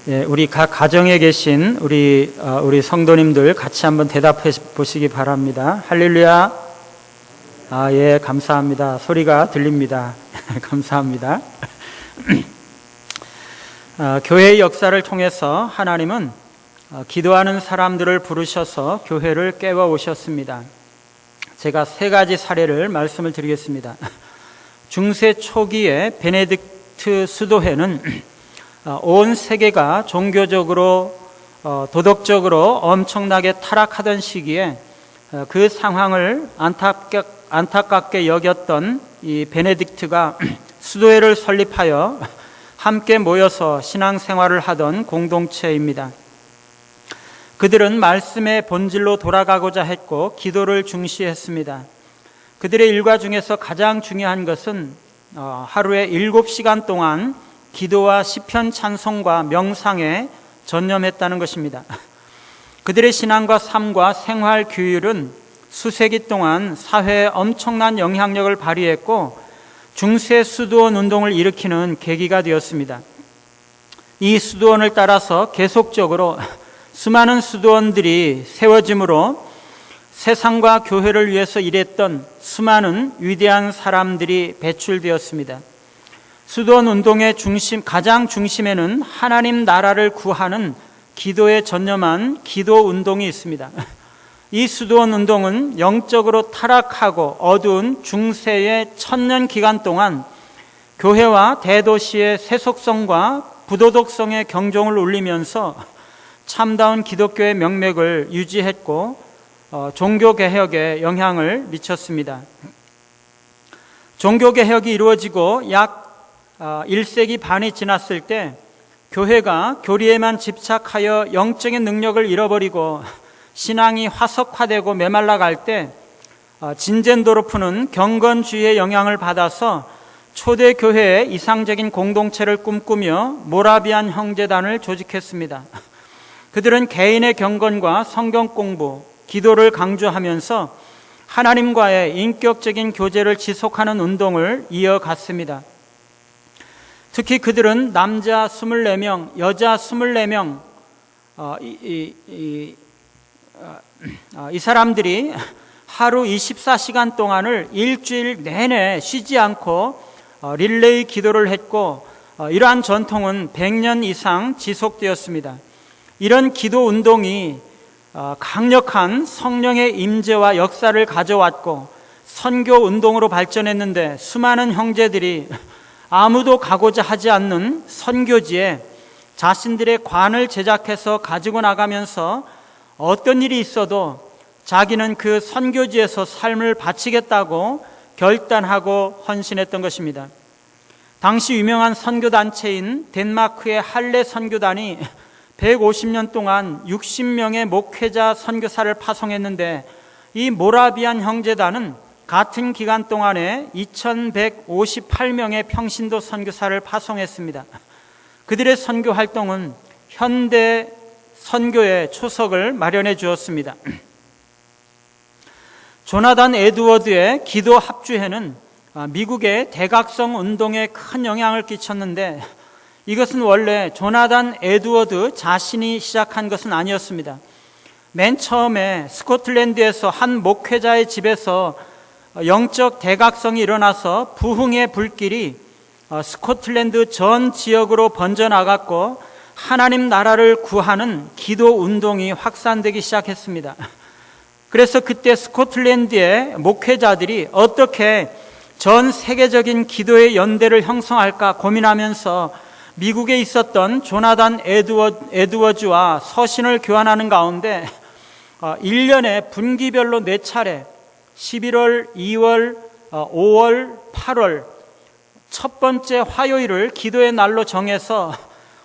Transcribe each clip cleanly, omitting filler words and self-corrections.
예, 우리 각 가정에 계신 우리 성도님들 같이 한번 대답해 보시기 바랍니다. 할렐루야. 예, 감사합니다. 소리가 들립니다. 감사합니다. 교회의 역사를 통해서 하나님은 기도하는 사람들을 부르셔서 교회를 깨워 오셨습니다. 제가 세 가지 사례를 말씀을 드리겠습니다. 중세 초기에 베네딕트 수도회는 온 세계가 종교적으로 도덕적으로 엄청나게 타락하던 시기에 그 상황을 안타깝게 여겼던 이 베네딕트가 수도회를 설립하여 함께 모여서 신앙생활을 하던 공동체입니다. 그들은 말씀의 본질로 돌아가고자 했고 기도를 중시했습니다. 그들의 일과 중에서 가장 중요한 것은 하루에 7시간 동안 기도와 시편 찬송과 명상에 전념했다는 것입니다. 그들의 신앙과 삶과 생활 규율은 수세기 동안 사회에 엄청난 영향력을 발휘했고 중세 수도원 운동을 일으키는 계기가 되었습니다. 이 수도원을 따라서 계속적으로 수많은 수도원들이 세워짐으로 세상과 교회를 위해서 일했던 수많은 위대한 사람들이 배출되었습니다. 수도원 운동의 가장 중심에는 하나님 나라를 구하는 기도에 전념한 기도 운동이 있습니다. 이 수도원 운동은 영적으로 타락하고 어두운 중세의 1000년 기간 동안 교회와 대도시의 세속성과 부도덕성의 경종을 울리면서 참다운 기독교의 명맥을 유지했고 종교개혁에 영향을 미쳤습니다. 종교개혁이 이루어지고 약 1세기 반이 지났을 때 교회가 교리에만 집착하여 영적인 능력을 잃어버리고 신앙이 화석화되고 메말라갈 때 진젠도르프는 경건주의의 영향을 받아서 초대 교회의 이상적인 공동체를 꿈꾸며 모라비안 형제단을 조직했습니다. 그들은 개인의 경건과 성경 공부, 기도를 강조하면서 하나님과의 인격적인 교제를 지속하는 운동을 이어갔습니다. 특히 그들은 남자 24명, 여자 24명, 이 사람들이 하루 24시간 동안을 일주일 내내 쉬지 않고 릴레이 기도를 했고 이러한 전통은 100년 이상 지속되었습니다. 이런 기도 운동이 강력한 성령의 임재와 역사를 가져왔고 선교 운동으로 발전했는데 수많은 형제들이 아무도 가고자 하지 않는 선교지에 자신들의 관을 제작해서 가지고 나가면서 어떤 일이 있어도 자기는 그 선교지에서 삶을 바치겠다고 결단하고 헌신했던 것입니다. 당시 유명한 선교단체인 덴마크의 할레 선교단이 150년 동안 60명의 목회자 선교사를 파송했는데 이 모라비안 형제단은 같은 기간 동안에 2158명의 평신도 선교사를 파송했습니다. 그들의 선교 활동은 현대 선교의 초석을 마련해 주었습니다. 조나단 에드워드의 기도 합주회는 미국의 대각성 운동에 큰 영향을 끼쳤는데 이것은 원래 조나단 에드워드 자신이 시작한 것은 아니었습니다. 맨 처음에 스코틀랜드에서 한 목회자의 집에서 영적 대각성이 일어나서 부흥의 불길이 스코틀랜드 전 지역으로 번져나갔고 하나님 나라를 구하는 기도 운동이 확산되기 시작했습니다. 그래서 그때 스코틀랜드의 목회자들이 어떻게 전 세계적인 기도의 연대를 형성할까 고민하면서 미국에 있었던 조나단 에드워즈와 서신을 교환하는 가운데 1년에 분기별로 4차례 11월, 2월, 5월, 8월 첫 번째 화요일을 기도의 날로 정해서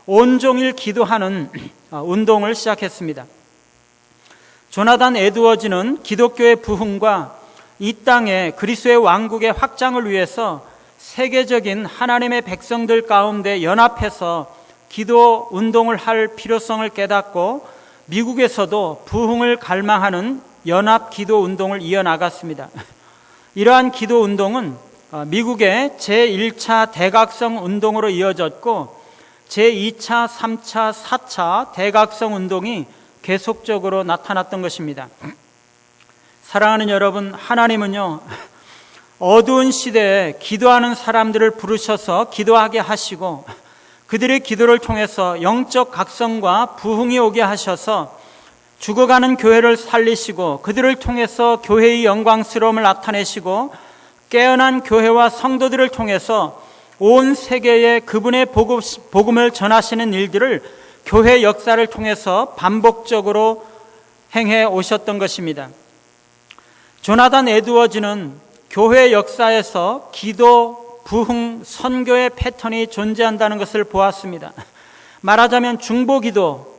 온종일 기도하는 운동을 시작했습니다. 조나단 에드워즈는 기독교의 부흥과 이 땅의 그리스도의 왕국의 확장을 위해서 세계적인 하나님의 백성들 가운데 연합해서 기도 운동을 할 필요성을 깨닫고 미국에서도 부흥을 갈망하는 연합 기도 운동을 이어나갔습니다. 이러한 기도 운동은 미국의 제1차 대각성 운동으로 이어졌고 제2차, 3차, 4차 대각성 운동이 계속적으로 나타났던 것입니다. 사랑하는 여러분, 하나님은요, 어두운 시대에 기도하는 사람들을 부르셔서 기도하게 하시고 그들의 기도를 통해서 영적 각성과 부흥이 오게 하셔서 죽어가는 교회를 살리시고 그들을 통해서 교회의 영광스러움을 나타내시고 깨어난 교회와 성도들을 통해서 온 세계에 그분의 복음을 전하시는 일들을 교회 역사를 통해서 반복적으로 행해 오셨던 것입니다. 조나단 에드워즈는 교회 역사에서 기도, 부흥, 선교의 패턴이 존재한다는 것을 보았습니다. 말하자면 중보기도,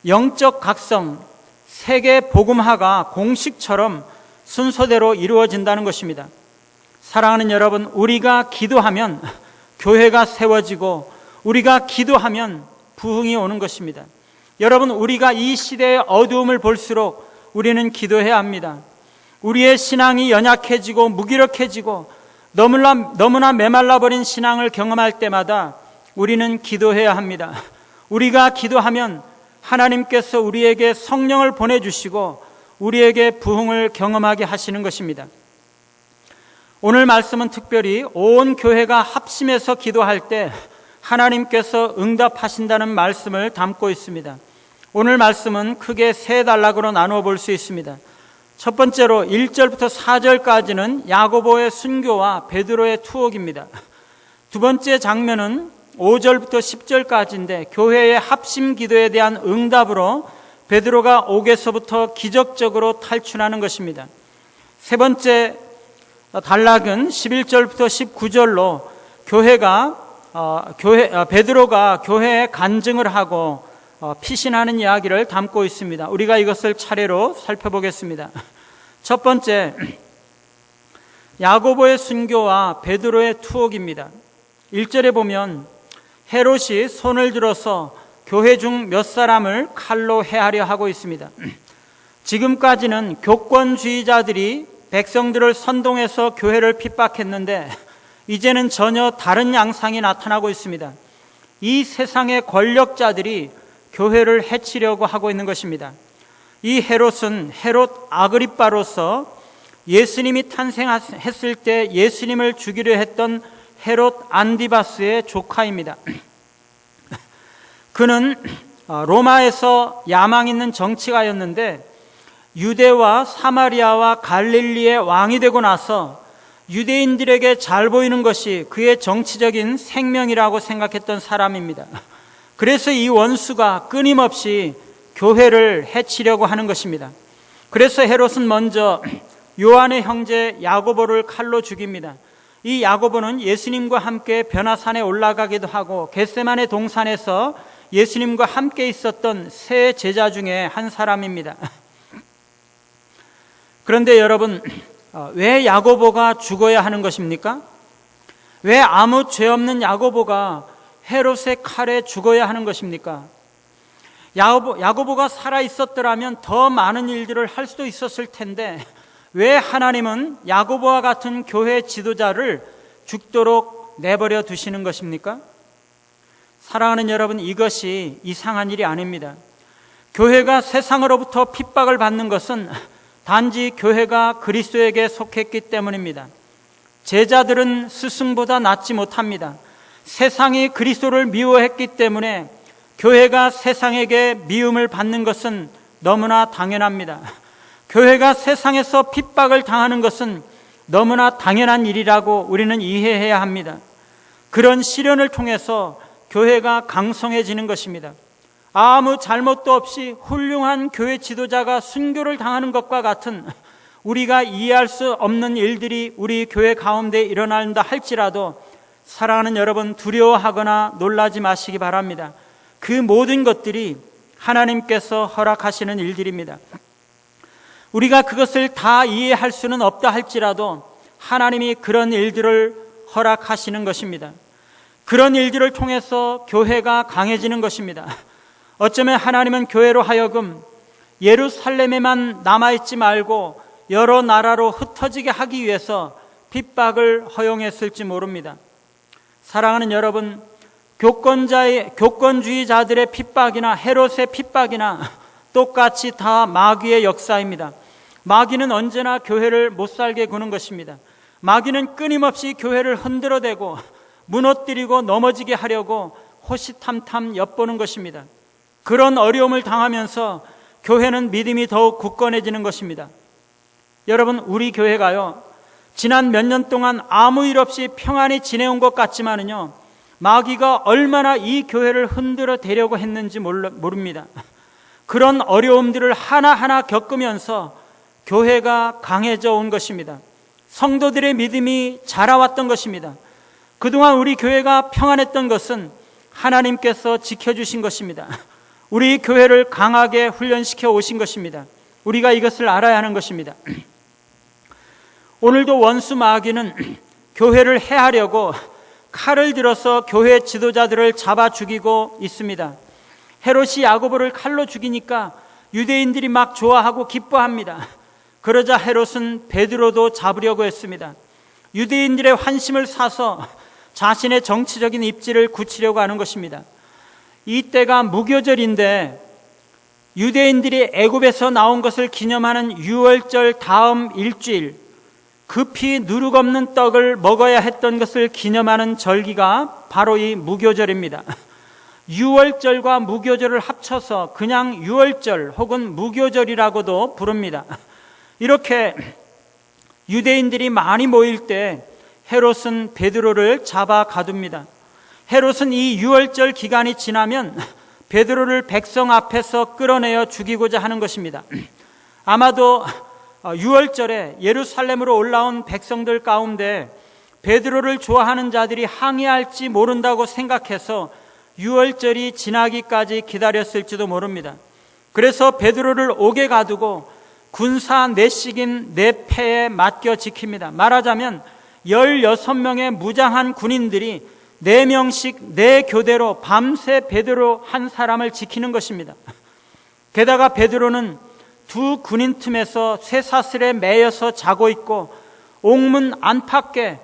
영적 각성, 세계 복음화가 공식처럼 순서대로 이루어진다는 것입니다. 사랑하는 여러분, 우리가 기도하면 교회가 세워지고 우리가 기도하면 부흥이 오는 것입니다. 여러분, 우리가 이 시대의 어두움을 볼수록 우리는 기도해야 합니다. 우리의 신앙이 연약해지고 무기력해지고 너무나 메말라버린 신앙을 경험할 때마다 우리는 기도해야 합니다. 우리가 기도하면 하나님께서 우리에게 성령을 보내주시고 우리에게 부흥을 경험하게 하시는 것입니다. 오늘 말씀은 특별히 온 교회가 합심해서 기도할 때 하나님께서 응답하신다는 말씀을 담고 있습니다. 오늘 말씀은 크게 세 단락으로 나누어 볼 수 있습니다. 첫 번째로 1절부터 4절까지는 야고보의 순교와 베드로의 투옥입니다. 두 번째 장면은 5절부터 10절까지인데 교회의 합심 기도에 대한 응답으로 베드로가 옥에서부터 기적적으로 탈출하는 것입니다. 세 번째 단락은 11절부터 19절로 베드로가 교회에 간증을 하고 피신하는 이야기를 담고 있습니다. 우리가 이것을 차례로 살펴보겠습니다. 첫 번째, 야고보의 순교와 베드로의 투옥입니다. 1절에 보면 헤롯이 손을 들어서 교회 중 몇 사람을 칼로 해하려 하고 있습니다. 지금까지는 교권주의자들이 백성들을 선동해서 교회를 핍박했는데 이제는 전혀 다른 양상이 나타나고 있습니다. 이 세상의 권력자들이 교회를 해치려고 하고 있는 것입니다. 이 헤롯은 헤롯 아그리빠로서 예수님이 탄생했을 때 예수님을 죽이려 했던 헤롯 안디바스의 조카입니다. 그는 로마에서 야망 있는 정치가였는데 유대와 사마리아와 갈릴리의 왕이 되고 나서 유대인들에게 잘 보이는 것이 그의 정치적인 생명이라고 생각했던 사람입니다. 그래서 이 원수가 끊임없이 교회를 해치려고 하는 것입니다. 그래서 헤롯은 먼저 요한의 형제 야고보를 칼로 죽입니다. 이 야고보는 예수님과 함께 변화산에 올라가기도 하고 겟세마네 동산에서 예수님과 함께 있었던 세 제자 중에 한 사람입니다. 그런데 여러분, 왜 야고보가 죽어야 하는 것입니까? 왜 아무 죄 없는 야고보가 헤롯의 칼에 죽어야 하는 것입니까? 야고보가 살아 있었더라면 더 많은 일들을 할 수도 있었을 텐데 왜 하나님은 야고보와 같은 교회 지도자를 죽도록 내버려 두시는 것입니까? 사랑하는 여러분, 이것이 이상한 일이 아닙니다. 교회가 세상으로부터 핍박을 받는 것은 단지 교회가 그리스도에게 속했기 때문입니다. 제자들은 스승보다 낫지 못합니다. 세상이 그리스도를 미워했기 때문에 교회가 세상에게 미움을 받는 것은 너무나 당연합니다. 교회가 세상에서 핍박을 당하는 것은 너무나 당연한 일이라고 우리는 이해해야 합니다. 그런 시련을 통해서 교회가 강성해지는 것입니다. 아무 잘못도 없이 훌륭한 교회 지도자가 순교를 당하는 것과 같은 우리가 이해할 수 없는 일들이 우리 교회 가운데 일어난다 할지라도 사랑하는 여러분, 두려워하거나 놀라지 마시기 바랍니다. 그 모든 것들이 하나님께서 허락하시는 일들입니다. 우리가 그것을 다 이해할 수는 없다 할지라도 하나님이 그런 일들을 허락하시는 것입니다. 그런 일들을 통해서 교회가 강해지는 것입니다. 어쩌면 하나님은 교회로 하여금 예루살렘에만 남아있지 말고 여러 나라로 흩어지게 하기 위해서 핍박을 허용했을지 모릅니다. 사랑하는 여러분, 교권주의자들의 핍박이나 헤롯의 핍박이나 똑같이 다 마귀의 역사입니다. 마귀는 언제나 교회를 못살게 구는 것입니다. 마귀는 끊임없이 교회를 흔들어대고 무너뜨리고 넘어지게 하려고 호시탐탐 엿보는 것입니다. 그런 어려움을 당하면서 교회는 믿음이 더욱 굳건해지는 것입니다. 여러분, 우리 교회가요, 지난 몇 년 동안 아무 일 없이 평안히 지내온 것 같지만은요, 마귀가 얼마나 이 교회를 흔들어 대려고 했는지 모릅니다. 그런 어려움들을 하나하나 겪으면서 교회가 강해져 온 것입니다. 성도들의 믿음이 자라왔던 것입니다. 그동안 우리 교회가 평안했던 것은 하나님께서 지켜주신 것입니다. 우리 교회를 강하게 훈련시켜 오신 것입니다. 우리가 이것을 알아야 하는 것입니다. 오늘도 원수 마귀는 교회를 해하려고 칼을 들어서 교회 지도자들을 잡아 죽이고 있습니다. 헤롯이 야고보를 칼로 죽이니까 유대인들이 막 좋아하고 기뻐합니다. 그러자 헤롯은 베드로도 잡으려고 했습니다. 유대인들의 환심을 사서 자신의 정치적인 입지를 굳히려고 하는 것입니다. 이때가 무교절인데 유대인들이 애굽에서 나온 것을 기념하는 유월절 다음 일주일, 급히 누룩 없는 떡을 먹어야 했던 것을 기념하는 절기가 바로 이 무교절입니다. 유월절과 무교절을 합쳐서 그냥 유월절 혹은 무교절이라고도 부릅니다. 이렇게 유대인들이 많이 모일 때 헤롯은 베드로를 잡아 가둡니다. 헤롯은 이 유월절 기간이 지나면 베드로를 백성 앞에서 끌어내어 죽이고자 하는 것입니다. 아마도 유월절에 예루살렘으로 올라온 백성들 가운데 베드로를 좋아하는 자들이 항의할지 모른다고 생각해서 유월절이 지나기까지 기다렸을지도 모릅니다. 그래서 베드로를 옥에 가두고 군사 내식인 네 패에 맡겨 지킵니다. 말하자면 16명의 무장한 군인들이 4명씩 4교대로 밤새 베드로 한 사람을 지키는 것입니다. 게다가 베드로는 두 군인 틈에서 쇠사슬에 매여서 자고 있고 옥문 안팎에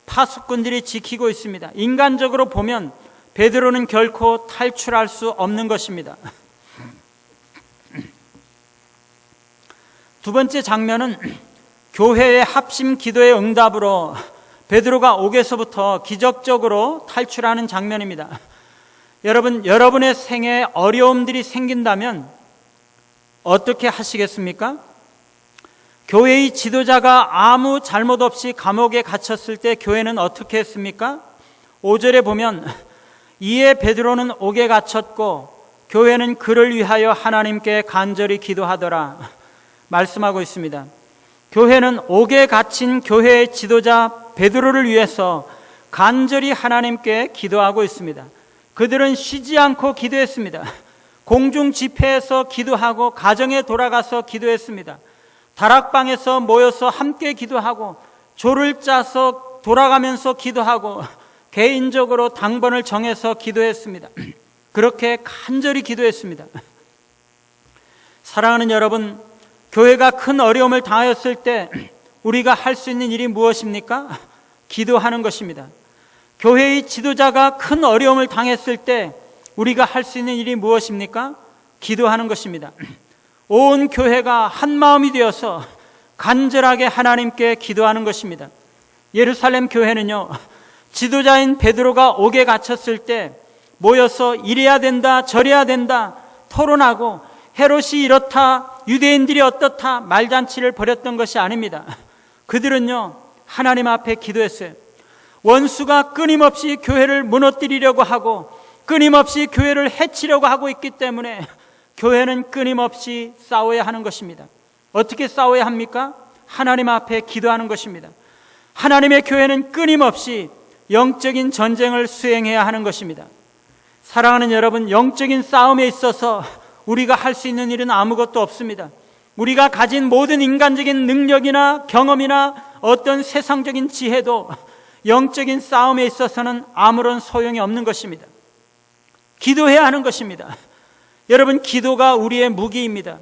파수꾼들이 지키고 있습니다. 인간적으로 보면 베드로는 결코 탈출할 수 없는 것입니다. 두 번째 장면은 교회의 합심 기도의 응답으로 베드로가 옥에서부터 기적적으로 탈출하는 장면입니다. 여러분, 여러분의 생애에 어려움들이 생긴다면 어떻게 하시겠습니까? 교회의 지도자가 아무 잘못 없이 감옥에 갇혔을 때 교회는 어떻게 했습니까? 5절에 보면 이에 베드로는 옥에 갇혔고 교회는 그를 위하여 하나님께 간절히 기도하더라 말씀하고 있습니다. 교회는 옥에 갇힌 교회의 지도자 베드로를 위해서 간절히 하나님께 기도하고 있습니다. 그들은 쉬지 않고 기도했습니다. 공중 집회에서 기도하고 가정에 돌아가서 기도했습니다. 다락방에서 모여서 함께 기도하고 조를 짜서 돌아가면서 기도하고 개인적으로 당번을 정해서 기도했습니다. 그렇게 간절히 기도했습니다. 사랑하는 여러분, 교회가 큰 어려움을 당하였을 때 우리가 할 수 있는 일이 무엇입니까? 기도하는 것입니다. 교회의 지도자가 큰 어려움을 당했을 때 우리가 할 수 있는 일이 무엇입니까? 기도하는 것입니다. 온 교회가 한 마음이 되어서 간절하게 하나님께 기도하는 것입니다. 예루살렘 교회는요, 지도자인 베드로가 옥에 갇혔을 때 모여서 이래야 된다 저래야 된다 토론하고 헤롯이 이렇다 유대인들이 어떻다 말잔치를 벌였던 것이 아닙니다. 그들은요, 하나님 앞에 기도했어요. 원수가 끊임없이 교회를 무너뜨리려고 하고 끊임없이 교회를 해치려고 하고 있기 때문에 교회는 끊임없이 싸워야 하는 것입니다. 어떻게 싸워야 합니까? 하나님 앞에 기도하는 것입니다. 하나님의 교회는 끊임없이 영적인 전쟁을 수행해야 하는 것입니다. 사랑하는 여러분, 영적인 싸움에 있어서 우리가 할 수 있는 일은 아무것도 없습니다. 우리가 가진 모든 인간적인 능력이나 경험이나 어떤 세상적인 지혜도 영적인 싸움에 있어서는 아무런 소용이 없는 것입니다. 기도해야 하는 것입니다. 여러분, 기도가 우리의 무기입니다.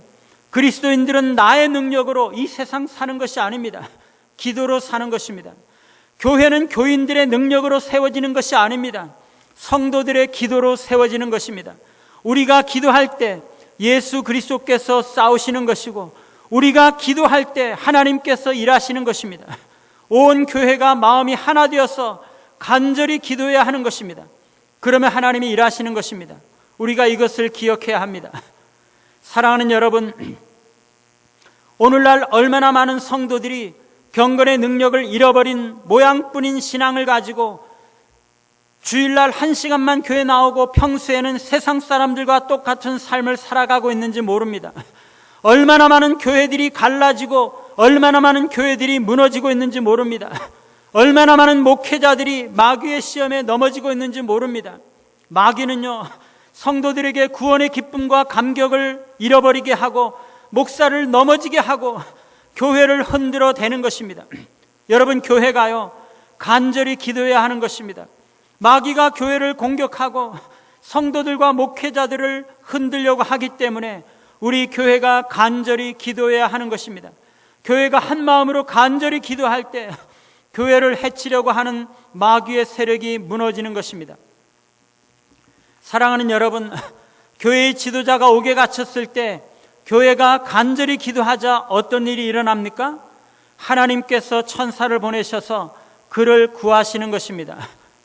그리스도인들은 나의 능력으로 이 세상 사는 것이 아닙니다. 기도로 사는 것입니다. 교회는 교인들의 능력으로 세워지는 것이 아닙니다. 성도들의 기도로 세워지는 것입니다. 우리가 기도할 때 예수 그리스도께서 싸우시는 것이고, 우리가 기도할 때 하나님께서 일하시는 것입니다. 온 교회가 마음이 하나 되어서 간절히 기도해야 하는 것입니다. 그러면 하나님이 일하시는 것입니다. 우리가 이것을 기억해야 합니다. 사랑하는 여러분, 오늘날 얼마나 많은 성도들이 경건의 능력을 잃어버린 모양뿐인 신앙을 가지고 주일날 1시간만 교회 나오고 평소에는 세상 사람들과 똑같은 삶을 살아가고 있는지 모릅니다. 얼마나 많은 교회들이 갈라지고 얼마나 많은 교회들이 무너지고 있는지 모릅니다. 얼마나 많은 목회자들이 마귀의 시험에 넘어지고 있는지 모릅니다. 마귀는요, 성도들에게 구원의 기쁨과 감격을 잃어버리게 하고 목사를 넘어지게 하고 교회를 흔들어 대는 것입니다. 여러분, 교회가요 간절히 기도해야 하는 것입니다. 마귀가 교회를 공격하고 성도들과 목회자들을 흔들려고 하기 때문에 우리 교회가 간절히 기도해야 하는 것입니다. 교회가 한 마음으로 간절히 기도할 때 교회를 해치려고 하는 마귀의 세력이 무너지는 것입니다. 사랑하는 여러분, 교회의 지도자가 옥에 갇혔을 때 교회가 간절히 기도하자 어떤 일이 일어납니까? 하나님께서 천사를 보내셔서 그를 구하시는 것입니다.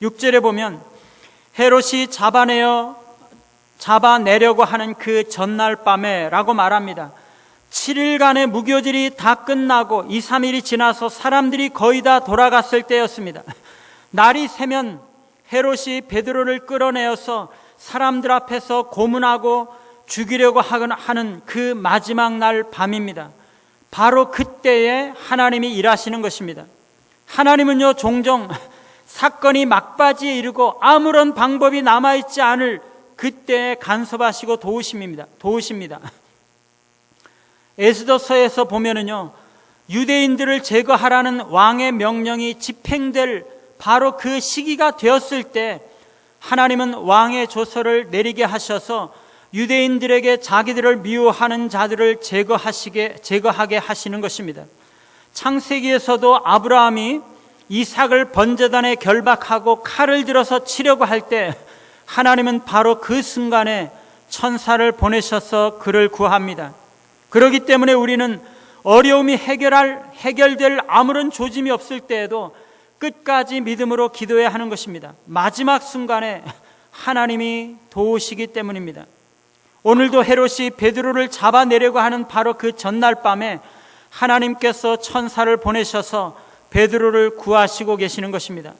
6절에 보면 헤롯이 잡아내려고 하는 그 전날 밤에 라고 말합니다. 7일간의 무교질이 다 끝나고 2, 3일이 지나서 사람들이 거의 다 돌아갔을 때였습니다. 날이 새면 헤롯이 베드로를 끌어내어서 사람들 앞에서 고문하고 죽이려고 하는 그 마지막 날 밤입니다. 바로 그때에 하나님이 일하시는 것입니다. 하나님은요, 종종 사건이 막바지에 이르고 아무런 방법이 남아있지 않을 그때에 간섭하시고 도우십니다. 에스더서에서 보면은요, 유대인들을 제거하라는 왕의 명령이 집행될 바로 그 시기가 되었을 때 하나님은 왕의 조서를 내리게 하셔서 유대인들에게 자기들을 미워하는 자들을 제거하게 하시는 것입니다. 창세기에서도 아브라함이 이삭을 번제단에 결박하고 칼을 들어서 치려고 할 때 하나님은 바로 그 순간에 천사를 보내셔서 그를 구합니다. 그렇기 때문에 우리는 어려움이 해결될 아무런 조짐이 없을 때에도 끝까지 믿음으로 기도해야 하는 것입니다. 마지막 순간에 하나님이 도우시기 때문입니다. 오늘도 헤롯이 베드로를 잡아내려고 하는 바로 그 전날 밤에 하나님께서 천사를 보내셔서 베드로를 구하시고 계시는 것입니다.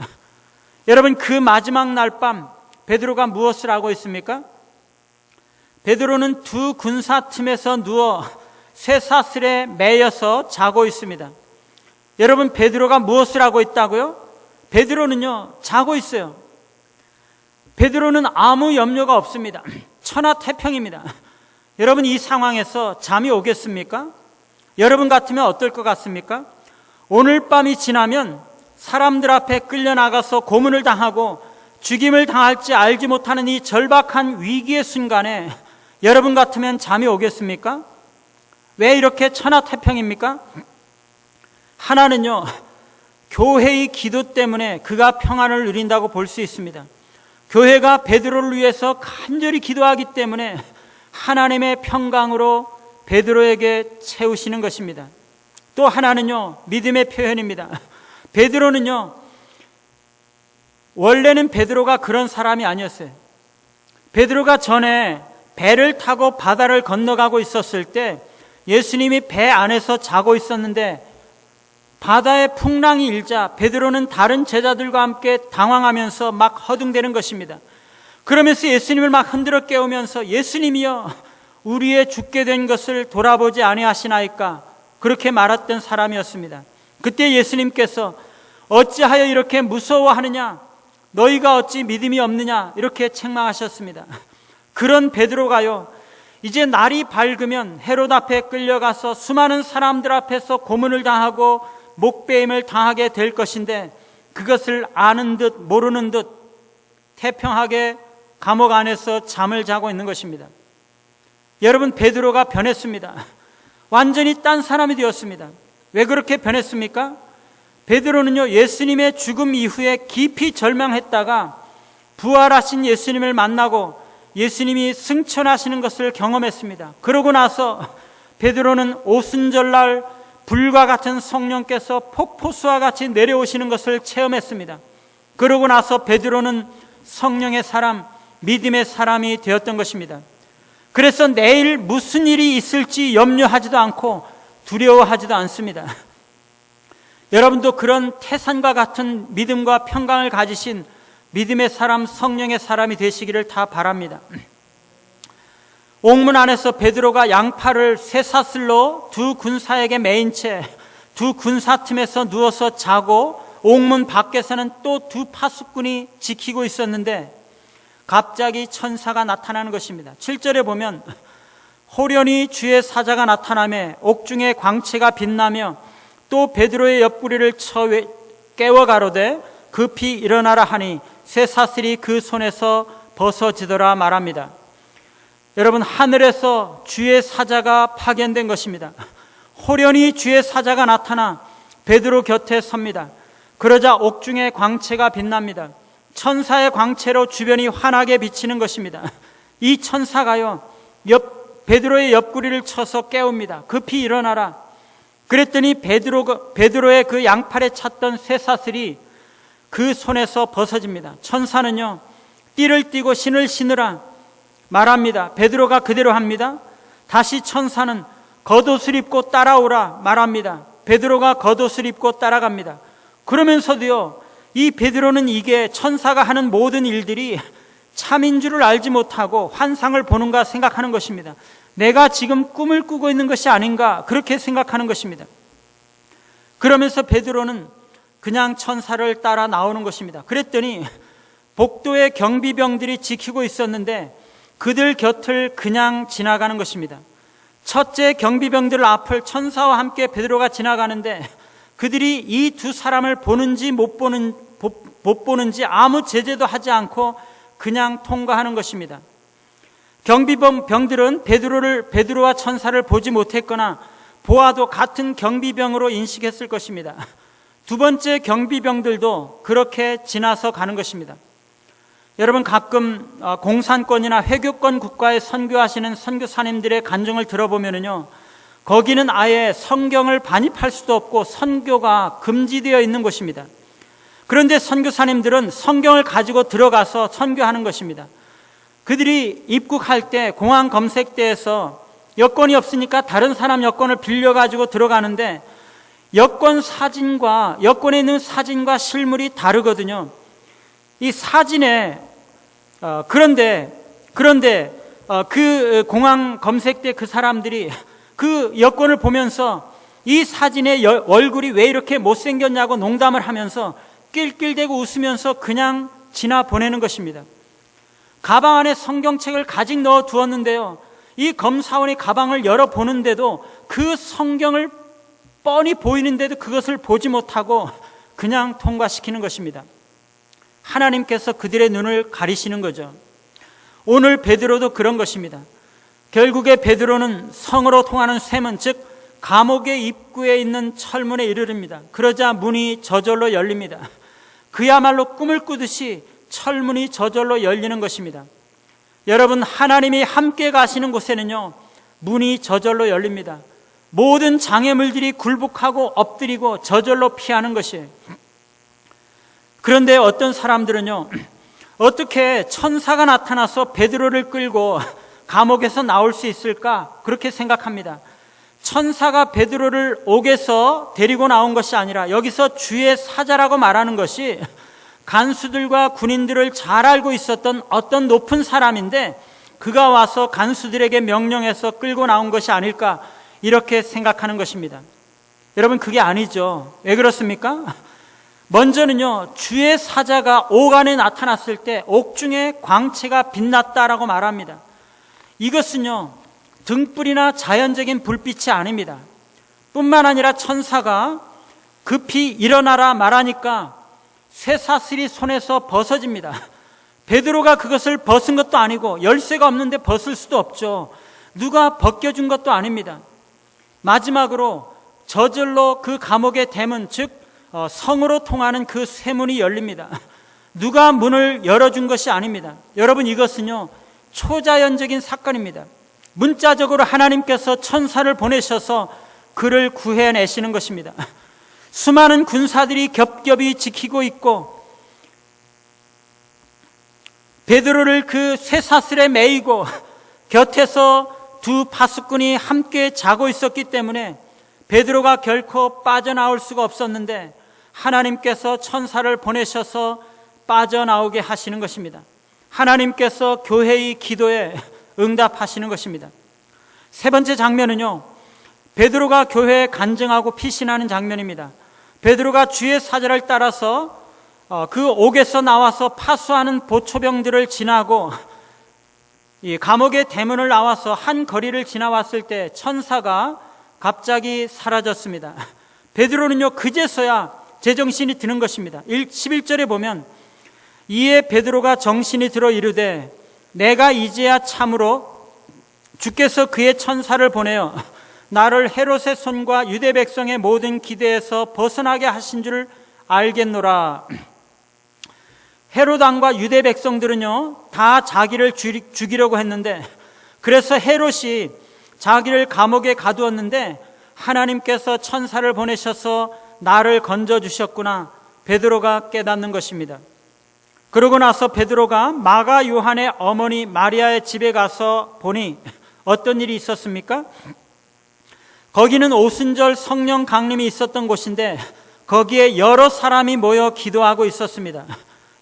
여러분, 그 마지막 날 밤 베드로가 무엇을 하고 있습니까? 베드로는 두 군사 틈에서 누워 쇠사슬에 매여서 자고 있습니다. 여러분, 베드로가 무엇을 하고 있다고요? 베드로는요, 자고 있어요. 베드로는 아무 염려가 없습니다. 천하태평입니다. 여러분, 이 상황에서 잠이 오겠습니까? 여러분 같으면 어떨 것 같습니까? 오늘 밤이 지나면 사람들 앞에 끌려나가서 고문을 당하고 죽임을 당할지 알지 못하는 이 절박한 위기의 순간에 여러분 같으면 잠이 오겠습니까? 왜 이렇게 천하태평입니까? 하나는요, 교회의 기도 때문에 그가 평안을 누린다고 볼 수 있습니다. 교회가 베드로를 위해서 간절히 기도하기 때문에 하나님의 평강으로 베드로에게 채우시는 것입니다. 또 하나는요, 믿음의 표현입니다. 베드로는요, 원래는 베드로가 그런 사람이 아니었어요. 베드로가 전에 배를 타고 바다를 건너가고 있었을 때 예수님이 배 안에서 자고 있었는데 바다에 풍랑이 일자 베드로는 다른 제자들과 함께 당황하면서 막 허둥대는 것입니다. 그러면서 예수님을 막 흔들어 깨우면서 예수님이여, 우리의 죽게 된 것을 돌아보지 아니하시나이까, 그렇게 말했던 사람이었습니다. 그때 예수님께서 어찌하여 이렇게 무서워하느냐, 너희가 어찌 믿음이 없느냐, 이렇게 책망하셨습니다. 그런 베드로가요, 이제 날이 밝으면 헤롯 앞에 끌려가서 수많은 사람들 앞에서 고문을 당하고 목베임을 당하게 될 것인데 그것을 아는 듯 모르는 듯 태평하게 감옥 안에서 잠을 자고 있는 것입니다. 여러분, 베드로가 변했습니다. 완전히 딴 사람이 되었습니다. 왜 그렇게 변했습니까? 베드로는요, 예수님의 죽음 이후에 깊이 절망했다가 부활하신 예수님을 만나고 예수님이 승천하시는 것을 경험했습니다. 그러고 나서 베드로는 오순절날 불과 같은 성령께서 폭포수와 같이 내려오시는 것을 체험했습니다. 그러고 나서 베드로는 성령의 사람, 믿음의 사람이 되었던 것입니다. 그래서 내일 무슨 일이 있을지 염려하지도 않고 두려워하지도 않습니다. 여러분도 그런 태산과 같은 믿음과 평강을 가지신 믿음의 사람, 성령의 사람이 되시기를 다 바랍니다. 옥문 안에서 베드로가 양팔을 쇠사슬로 두 군사에게 매인 채 두 군사 틈에서 누워서 자고 옥문 밖에서는 또 두 파수꾼이 지키고 있었는데 갑자기 천사가 나타나는 것입니다. 7절에 보면 호련히 주의 사자가 나타나며 옥중에 광채가 빛나며 또 베드로의 옆구리를 쳐 깨워 가로되 급히 일어나라 하니 쇠사슬이 그 손에서 벗어지더라 말합니다. 여러분, 하늘에서 주의 사자가 파견된 것입니다. 호련히 주의 사자가 나타나 베드로 곁에 섭니다. 그러자 옥중에 광채가 빛납니다. 천사의 광채로 주변이 환하게 비치는 것입니다. 이 천사가요, 베드로의 옆구리를 쳐서 깨웁니다. 급히 일어나라. 그랬더니 베드로의 그 양팔에 찼던 쇠사슬이 그 손에서 벗어집니다. 천사는요, 띠를 띠고 신을 신으라 말합니다. 베드로가 그대로 합니다. 다시 천사는 겉옷을 입고 따라오라 말합니다. 베드로가 겉옷을 입고 따라갑니다. 그러면서도요, 이 베드로는 이게 천사가 하는 모든 일들이 참인 줄을 알지 못하고 환상을 보는가 생각하는 것입니다. 내가 지금 꿈을 꾸고 있는 것이 아닌가 그렇게 생각하는 것입니다. 그러면서 베드로는 그냥 천사를 따라 나오는 것입니다. 그랬더니 복도에 경비병들이 지키고 있었는데 그들 곁을 그냥 지나가는 것입니다. 첫째 경비병들 앞을 천사와 함께 베드로가 지나가는데 그들이 이 두 사람을 보는지 못 보는지 아무 제재도 하지 않고 그냥 통과하는 것입니다. 경비병들은 베드로와 천사를 보지 못했거나 보아도 같은 경비병으로 인식했을 것입니다. 두 번째 경비병들도 그렇게 지나서 가는 것입니다. 여러분, 가끔 공산권이나 회교권 국가에 선교하시는 선교사님들의 간증을 들어보면요, 거기는 아예 성경을 반입할 수도 없고 선교가 금지되어 있는 곳입니다. 그런데 선교사님들은 성경을 가지고 들어가서 선교하는 것입니다. 그들이 입국할 때 공항 검색대에서 여권이 없으니까 다른 사람 여권을 빌려가지고 들어가는데 여권에 있는 사진과 실물이 다르거든요. 이 사진에 그런데 그 공항 검색대 그 사람들이 그 여권을 보면서 이 사진의 얼굴이 왜 이렇게 못생겼냐고 농담을 하면서 낄낄대고 웃으면서 그냥 지나 보내는 것입니다. 가방 안에 성경책을 가직 넣어 두었는데요, 이 검사원이 가방을 열어보는데도 그 성경을 뻔히 보이는데도 그것을 보지 못하고 그냥 통과시키는 것입니다. 하나님께서 그들의 눈을 가리시는 거죠. 오늘 베드로도 그런 것입니다. 결국에 베드로는 성으로 통하는 쇠문, 즉 감옥의 입구에 있는 철문에 이르릅니다. 그러자 문이 저절로 열립니다. 그야말로 꿈을 꾸듯이 철문이 저절로 열리는 것입니다. 여러분, 하나님이 함께 가시는 곳에는요, 문이 저절로 열립니다. 모든 장애물들이 굴복하고 엎드리고 저절로 피하는 것이에요. 그런데 어떤 사람들은요, 어떻게 천사가 나타나서 베드로를 끌고 감옥에서 나올 수 있을까 그렇게 생각합니다. 천사가 베드로를 옥에서 데리고 나온 것이 아니라 여기서 주의 사자라고 말하는 것이 간수들과 군인들을 잘 알고 있었던 어떤 높은 사람인데 그가 와서 간수들에게 명령해서 끌고 나온 것이 아닐까 이렇게 생각하는 것입니다. 여러분, 그게 아니죠. 왜 그렇습니까? 먼저는요, 주의 사자가 옥 안에 나타났을 때 옥중에 광채가 빛났다라고 말합니다. 이것은요, 등불이나 자연적인 불빛이 아닙니다. 뿐만 아니라 천사가 급히 일어나라 말하니까 쇠사슬이 손에서 벗어집니다. 베드로가 그것을 벗은 것도 아니고 열쇠가 없는데 벗을 수도 없죠. 누가 벗겨준 것도 아닙니다. 마지막으로 저절로 그 감옥의 대문, 즉 성으로 통하는 그 쇠문이 열립니다. 누가 문을 열어준 것이 아닙니다. 여러분, 이것은요 초자연적인 사건입니다. 문자적으로 하나님께서 천사를 보내셔서 그를 구해내시는 것입니다. 수많은 군사들이 겹겹이 지키고 있고 베드로를 그 쇠사슬에 매이고 곁에서 두 파수꾼이 함께 자고 있었기 때문에 베드로가 결코 빠져나올 수가 없었는데 하나님께서 천사를 보내셔서 빠져나오게 하시는 것입니다. 하나님께서 교회의 기도에 응답하시는 것입니다. 세 번째 장면은요, 베드로가 교회에 간증하고 피신하는 장면입니다. 베드로가 주의 사자를 따라서 그 옥에서 나와서 파수하는 보초병들을 지나고 이 감옥의 대문을 나와서 한 거리를 지나왔을 때 천사가 갑자기 사라졌습니다. 베드로는요 그제서야 제정신이 드는 것입니다. 11절에 보면 이에 베드로가 정신이 들어 이르되 내가 이제야 참으로 주께서 그의 천사를 보내어 나를 헤롯의 손과 유대 백성의 모든 기대에서 벗어나게 하신 줄 알겠노라. 헤롯 왕과 유대 백성들은요 다 자기를 죽이려고 했는데, 그래서 헤롯이 자기를 감옥에 가두었는데 하나님께서 천사를 보내셔서 나를 건져주셨구나, 베드로가 깨닫는 것입니다. 그러고 나서 베드로가 마가 요한의 어머니 마리아의 집에 가서 보니 어떤 일이 있었습니까? 거기는 오순절 성령 강림이 있었던 곳인데 거기에 여러 사람이 모여 기도하고 있었습니다.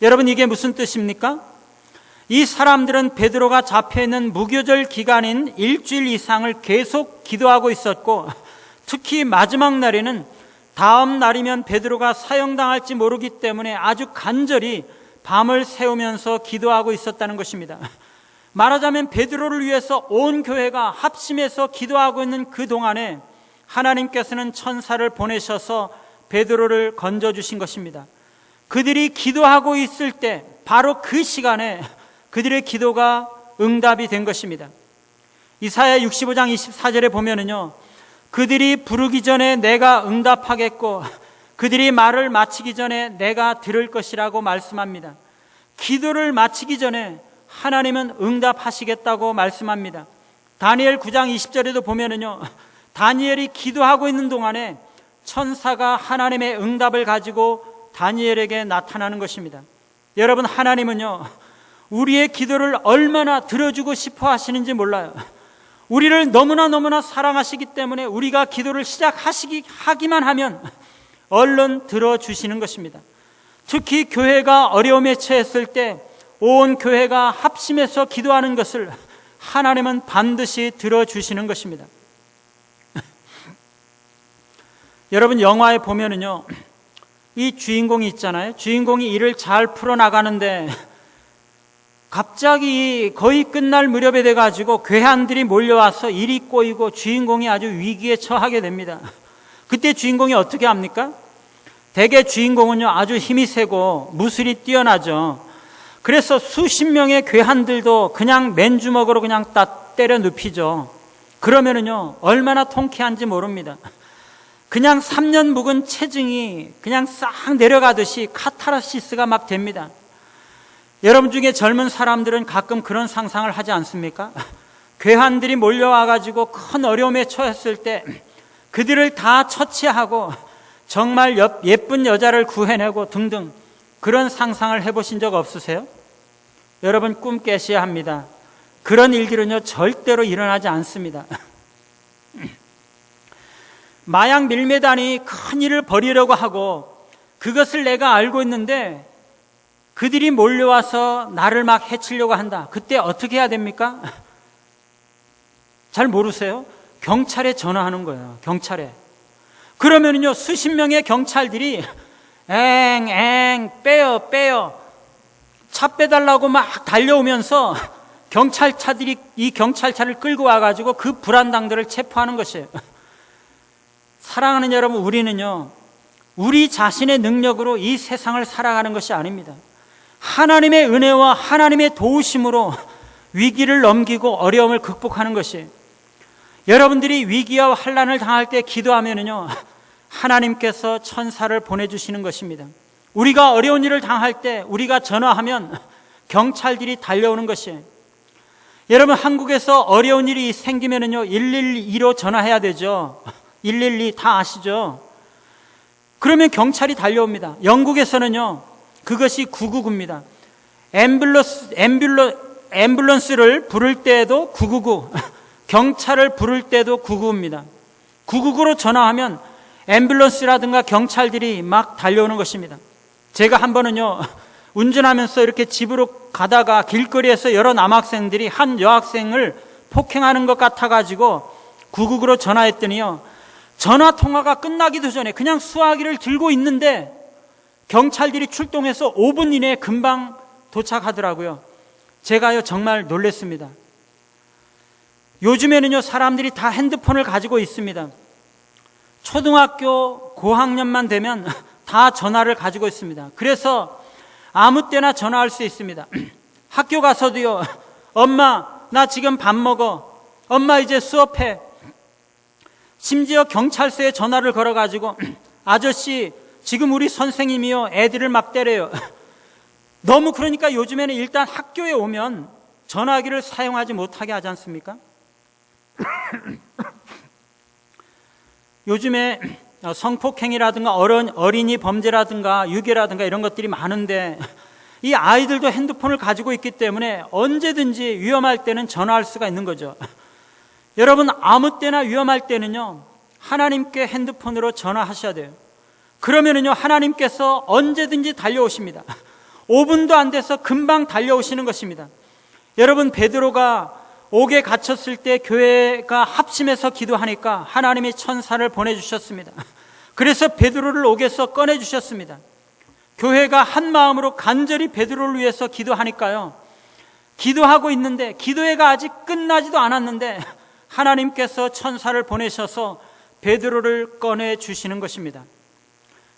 여러분, 이게 무슨 뜻입니까? 이 사람들은 베드로가 잡혀있는 무교절 기간인 일주일 이상을 계속 기도하고 있었고, 특히 마지막 날에는 다음 날이면 베드로가 사형당할지 모르기 때문에 아주 간절히 밤을 새우면서 기도하고 있었다는 것입니다. 말하자면 베드로를 위해서 온 교회가 합심해서 기도하고 있는 그 동안에 하나님께서는 천사를 보내셔서 베드로를 건져주신 것입니다. 그들이 기도하고 있을 때 바로 그 시간에 그들의 기도가 응답이 된 것입니다. 이사야 65장 24절에 보면은요, 그들이 부르기 전에 내가 응답하겠고 그들이 말을 마치기 전에 내가 들을 것이라고 말씀합니다. 기도를 마치기 전에 하나님은 응답하시겠다고 말씀합니다. 다니엘 9장 20절에도 보면은요, 다니엘이 기도하고 있는 동안에 천사가 하나님의 응답을 가지고 다니엘에게 나타나는 것입니다. 여러분, 하나님은요 우리의 기도를 얼마나 들어주고 싶어 하시는지 몰라요. 우리를 너무나 사랑하시기 때문에 우리가 기도를 하기만 하면 얼른 들어주시는 것입니다. 특히 교회가 어려움에 처했을 때 온 교회가 합심해서 기도하는 것을 하나님은 반드시 들어주시는 것입니다. 여러분, 영화에 보면은요, 이 주인공이 있잖아요. 주인공이 일을 잘 풀어나가는데 갑자기 거의 끝날 무렵에 돼가지고 괴한들이 몰려와서 일이 꼬이고 주인공이 아주 위기에 처하게 됩니다. 그때 주인공이 어떻게 합니까? 대개 주인공은요 아주 힘이 세고 무술이 뛰어나죠. 그래서 수십 명의 괴한들도 그냥 맨주먹으로 그냥 딱 때려 눕히죠. 그러면은요 얼마나 통쾌한지 모릅니다. 그냥 3년 묵은 체증이 그냥 싹 내려가듯이 카타르시스가 막 됩니다. 여러분 중에 젊은 사람들은 가끔 그런 상상을 하지 않습니까? 괴한들이 몰려와가지고 큰 어려움에 처했을 때 그들을 다 처치하고 정말 예쁜 여자를 구해내고 등등, 그런 상상을 해보신 적 없으세요? 여러분, 꿈 깨셔야 합니다. 그런 일들은요 절대로 일어나지 않습니다. 마약 밀매단이 큰 일을 벌이려고 하고 그것을 내가 알고 있는데 그들이 몰려와서 나를 막 해치려고 한다. 그때 어떻게 해야 됩니까? 잘 모르세요? 경찰에 전화하는 거예요. 경찰에. 그러면은요 수십 명의 경찰들이 빼요 차 빼달라고 막 달려오면서 경찰차들이 이 경찰차를 끌고 와가지고 그 불안당들을 체포하는 것이에요. 사랑하는 여러분, 우리는요 우리 자신의 능력으로 이 세상을 살아가는 것이 아닙니다. 하나님의 은혜와 하나님의 도우심으로 위기를 넘기고 어려움을 극복하는 것이에요. 여러분들이 위기와 환난을 당할 때 기도하면은요 하나님께서 천사를 보내주시는 것입니다. 우리가 어려운 일을 당할 때 우리가 전화하면 경찰들이 달려오는 것이에요. 여러분, 한국에서 어려운 일이 생기면은요 112로 전화해야 되죠. 112 다 아시죠? 그러면 경찰이 달려옵니다. 영국에서는요 그것이 999입니다. 앰뷸런스를 부를 때에도 999, 경찰을 부를 때도 999입니다. 999로 전화하면 앰뷸런스라든가 경찰들이 막 달려오는 것입니다. 제가 한 번은요 운전하면서 이렇게 집으로 가다가 길거리에서 여러 남학생들이 한 여학생을 폭행하는 것 같아가지고 999로 전화했더니요 전화 통화가 끝나기도 전에 그냥 수화기를 들고 있는데 경찰들이 출동해서 5분 이내에 금방 도착하더라고요. 제가요 정말 놀랐습니다. 요즘에는요 사람들이 다 핸드폰을 가지고 있습니다. 초등학교 고학년만 되면 다 전화를 가지고 있습니다. 그래서 아무 때나 전화할 수 있습니다. 학교 가서도요 엄마 나 지금 밥 먹어, 엄마 이제 수업해. 심지어 경찰서에 전화를 걸어가지고 아저씨 지금 우리 선생님이요 애들을 막 때려요. 너무 그러니까 요즘에는 일단 학교에 오면 전화기를 사용하지 못하게 하지 않습니까? 요즘에 성폭행이라든가 어린이 범죄라든가 유괴라든가 이런 것들이 많은데 이 아이들도 핸드폰을 가지고 있기 때문에 언제든지 위험할 때는 전화할 수가 있는 거죠. 여러분, 아무 때나 위험할 때는요 하나님께 핸드폰으로 전화하셔야 돼요. 그러면은요 하나님께서 언제든지 달려오십니다. 5분도 안 돼서 금방 달려오시는 것입니다. 여러분, 베드로가 옥에 갇혔을 때 교회가 합심해서 기도하니까 하나님이 천사를 보내주셨습니다. 그래서 베드로를 옥에서 꺼내주셨습니다. 교회가 한 마음으로 간절히 베드로를 위해서 기도하니까요 기도하고 있는데 기도회가 아직 끝나지도 않았는데 하나님께서 천사를 보내셔서 베드로를 꺼내주시는 것입니다.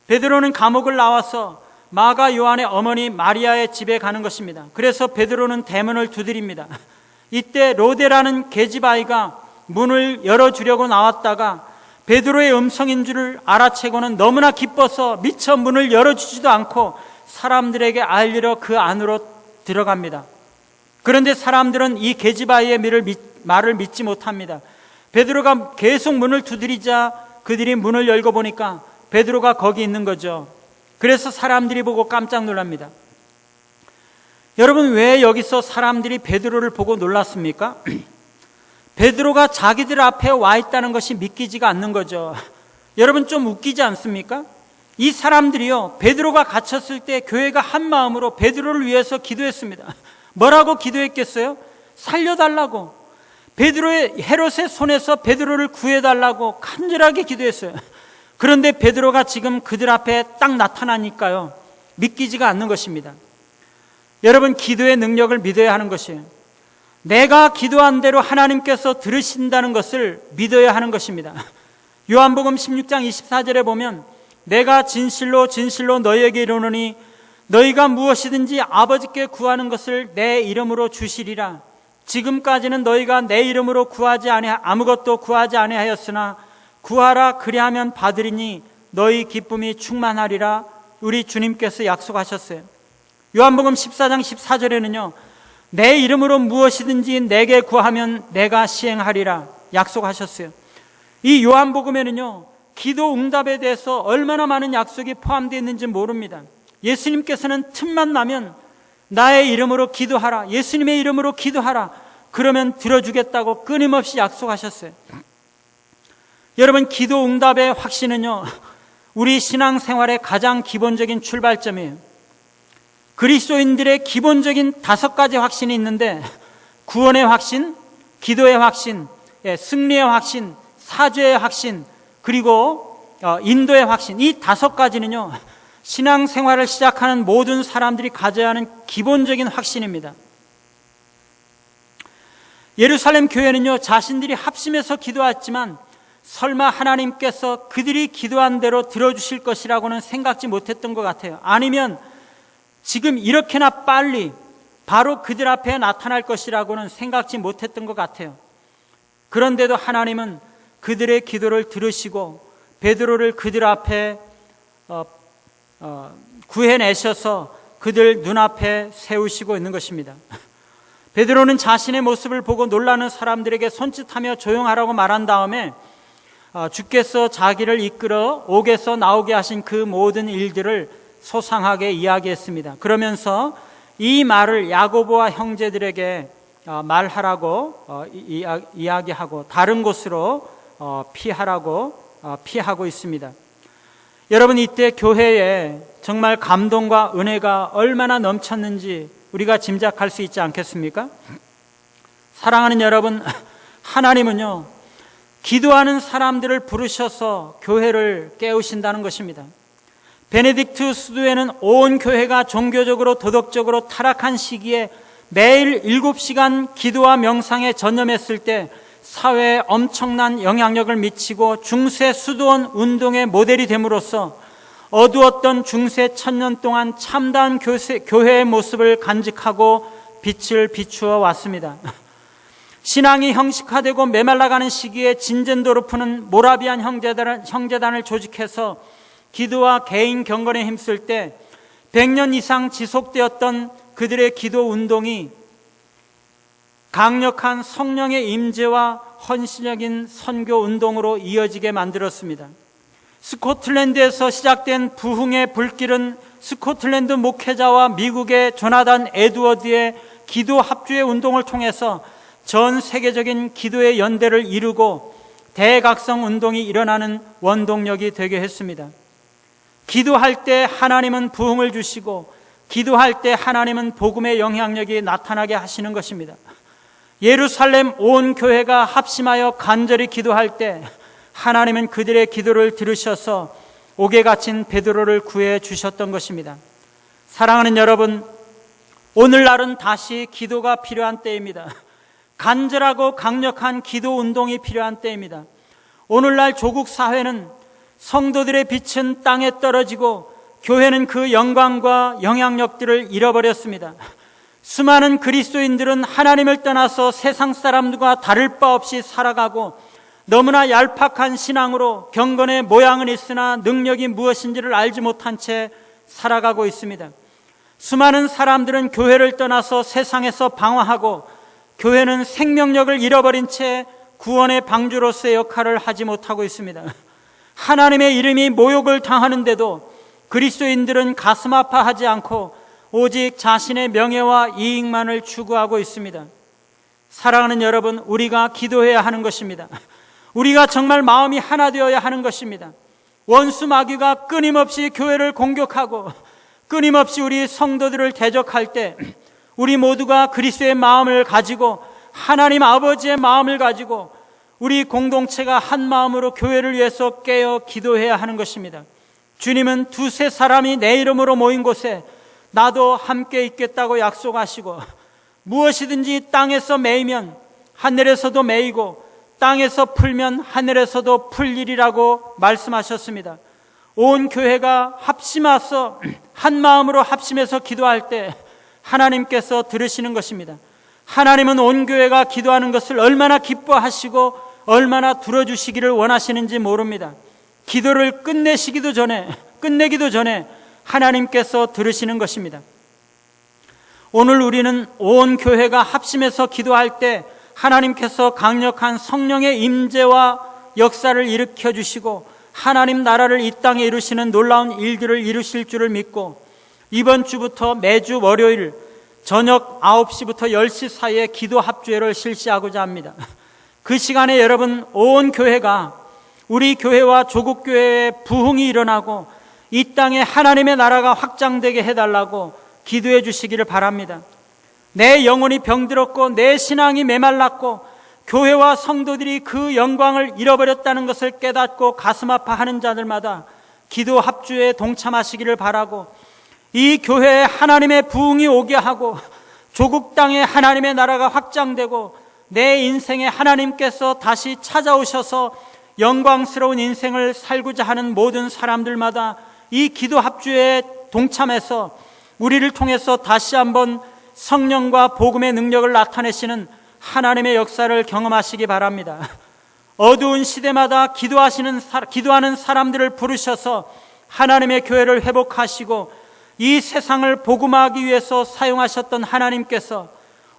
베드로는 감옥을 나와서 마가 요한의 어머니 마리아의 집에 가는 것입니다. 그래서 베드로는 대문을 두드립니다. 이때 로데라는 계집아이가 문을 열어주려고 나왔다가 베드로의 음성인 줄을 알아채고는 너무나 기뻐서 미처 문을 열어주지도 않고 사람들에게 알리러 그 안으로 들어갑니다. 그런데 사람들은 이 계집아이의 말을 믿지 못합니다. 베드로가 계속 문을 두드리자 그들이 문을 열고 보니까 베드로가 거기 있는 거죠. 그래서 사람들이 보고 깜짝 놀랍니다. 여러분, 왜 여기서 사람들이 베드로를 보고 놀랐습니까? 베드로가 자기들 앞에 와 있다는 것이 믿기지가 않는 거죠. 여러분, 좀 웃기지 않습니까? 이 사람들이요 베드로가 갇혔을 때 교회가 한 마음으로 베드로를 위해서 기도했습니다. 뭐라고 기도했겠어요? 살려달라고, 베드로의 헤롯의 손에서 베드로를 구해달라고 간절하게 기도했어요. 그런데 베드로가 지금 그들 앞에 딱 나타나니까요 믿기지가 않는 것입니다. 여러분, 기도의 능력을 믿어야 하는 것이에요. 내가 기도한 대로 하나님께서 들으신다는 것을 믿어야 하는 것입니다. 요한복음 16장 24절에 보면 내가 진실로 진실로 너희에게 이르노니 너희가 무엇이든지 아버지께 구하는 것을 내 이름으로 주시리라. 지금까지는 너희가 내 이름으로 아무것도 구하지 아니하였으나 구하라 그리하면 받으리니 너희 기쁨이 충만하리라. 우리 주님께서 약속하셨어요. 요한복음 14장 14절에는요 내 이름으로 무엇이든지 내게 구하면 내가 시행하리라 약속하셨어요. 이 요한복음에는요 기도 응답에 대해서 얼마나 많은 약속이 포함되어 있는지 모릅니다. 예수님께서는 틈만 나면 나의 이름으로 기도하라, 예수님의 이름으로 기도하라, 그러면 들어주겠다고 끊임없이 약속하셨어요. 여러분, 기도 응답의 확신은요 우리 신앙생활의 가장 기본적인 출발점이에요. 그리스도인들의 기본적인 5가지 확신이 있는데 구원의 확신, 기도의 확신, 승리의 확신, 사죄의 확신, 그리고 인도의 확신, 이 5가지는요 신앙생활을 시작하는 모든 사람들이 가져야 하는 기본적인 확신입니다. 예루살렘 교회는요 자신들이 합심해서 기도했지만 설마 하나님께서 그들이 기도한 대로 들어주실 것이라고는 생각지 못했던 것 같아요. 아니면 지금 이렇게나 빨리 바로 그들 앞에 나타날 것이라고는 생각지 못했던 것 같아요. 그런데도 하나님은 그들의 기도를 들으시고 베드로를 그들 앞에 구해내셔서 그들 눈앞에 세우시고 있는 것입니다. 베드로는 자신의 모습을 보고 놀라는 사람들에게 손짓하며 조용하라고 말한 다음에 주께서 자기를 이끌어 옥에서 나오게 하신 그 모든 일들을 소상하게 이야기했습니다. 그러면서 이 말을 야고보와 형제들에게 말하라고 이야기하고 다른 곳으로 피하고 있습니다. 여러분, 이때 교회에 정말 감동과 은혜가 얼마나 넘쳤는지 우리가 짐작할 수 있지 않겠습니까? 사랑하는 여러분, 하나님은요, 기도하는 사람들을 부르셔서 교회를 깨우신다는 것입니다. 베네딕트 수도에는 온 교회가 종교적으로 도덕적으로 타락한 시기에 매일 7시간 기도와 명상에 전념했을 때 사회에 엄청난 영향력을 미치고 중세 수도원 운동의 모델이 됨으로써 어두웠던 중세 1000년 동안 참다운 교회의 모습을 간직하고 빛을 비추어 왔습니다. 신앙이 형식화되고 메말라가는 시기에 진젠도르프는 모라비안 형제단을 조직해서 기도와 개인 경건에 힘쓸 때 100년 이상 지속되었던 그들의 기도 운동이 강력한 성령의 임재와 헌신적인 선교 운동으로 이어지게 만들었습니다. 스코틀랜드에서 시작된 부흥의 불길은 스코틀랜드 목회자와 미국의 조나단 에드워드의 기도 합주의 운동을 통해서 전 세계적인 기도의 연대를 이루고 대각성 운동이 일어나는 원동력이 되게 했습니다. 기도할 때 하나님은 부흥을 주시고 기도할 때 하나님은 복음의 영향력이 나타나게 하시는 것입니다. 예루살렘 온 교회가 합심하여 간절히 기도할 때 하나님은 그들의 기도를 들으셔서 옥에 갇힌 베드로를 구해 주셨던 것입니다. 사랑하는 여러분, 오늘날은 다시 기도가 필요한 때입니다. 간절하고 강력한 기도 운동이 필요한 때입니다. 오늘날 조국 사회는 성도들의 빛은 땅에 떨어지고 교회는 그 영광과 영향력들을 잃어버렸습니다. 수많은 그리스도인들은 하나님을 떠나서 세상 사람들과 다를 바 없이 살아가고 너무나 얄팍한 신앙으로 경건의 모양은 있으나 능력이 무엇인지를 알지 못한 채 살아가고 있습니다. 수많은 사람들은 교회를 떠나서 세상에서 방황하고 교회는 생명력을 잃어버린 채 구원의 방주로서의 역할을 하지 못하고 있습니다. 하나님의 이름이 모욕을 당하는데도 그리스도인들은 가슴 아파하지 않고 오직 자신의 명예와 이익만을 추구하고 있습니다. 사랑하는 여러분, 우리가 기도해야 하는 것입니다. 우리가 정말 마음이 하나 되어야 하는 것입니다. 원수 마귀가 끊임없이 교회를 공격하고 끊임없이 우리 성도들을 대적할 때 우리 모두가 그리스도의 마음을 가지고 하나님 아버지의 마음을 가지고 우리 공동체가 한 마음으로 교회를 위해서 깨어 기도해야 하는 것입니다. 주님은 2-3 사람이 내 이름으로 모인 곳에 나도 함께 있겠다고 약속하시고 무엇이든지 땅에서 매이면 하늘에서도 매이고 땅에서 풀면 하늘에서도 풀리리라고 말씀하셨습니다. 온 교회가 합심해서 한 마음으로 합심해서 기도할 때 하나님께서 들으시는 것입니다. 하나님은 온 교회가 기도하는 것을 얼마나 기뻐하시고 얼마나 들어주시기를 원하시는지 모릅니다. 기도를 끝내기도 전에 하나님께서 들으시는 것입니다. 오늘 우리는 온 교회가 합심해서 기도할 때 하나님께서 강력한 성령의 임재와 역사를 일으켜 주시고 하나님 나라를 이 땅에 이루시는 놀라운 일들을 이루실 줄을 믿고 이번 주부터 매주 월요일 저녁 9시부터 10시 사이에 기도 합주회를 실시하고자 합니다. 그 시간에 여러분 온 교회가 우리 교회와 조국 교회의 부흥이 일어나고 이 땅에 하나님의 나라가 확장되게 해달라고 기도해 주시기를 바랍니다. 내 영혼이 병들었고 내 신앙이 메말랐고 교회와 성도들이 그 영광을 잃어버렸다는 것을 깨닫고 가슴 아파하는 자들마다 기도 합주에 동참하시기를 바라고 이 교회에 하나님의 부흥이 오게 하고 조국 땅에 하나님의 나라가 확장되고 내 인생에 하나님께서 다시 찾아오셔서 영광스러운 인생을 살고자 하는 모든 사람들마다 이 기도 합주에 동참해서 우리를 통해서 다시 한번 성령과 복음의 능력을 나타내시는 하나님의 역사를 경험하시기 바랍니다. 어두운 시대마다 기도하는 사람들을 부르셔서 하나님의 교회를 회복하시고 이 세상을 복음화하기 위해서 사용하셨던 하나님께서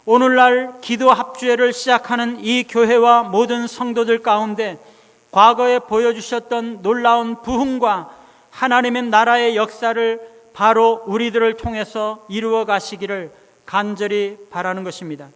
오늘날 기도 합주회를 시작하는 이 교회와 모든 성도들 가운데 과거에 보여주셨던 놀라운 부흥과 하나님의 나라의 역사를 바로 우리들을 통해서 이루어 가시기를 간절히 바라는 것입니다.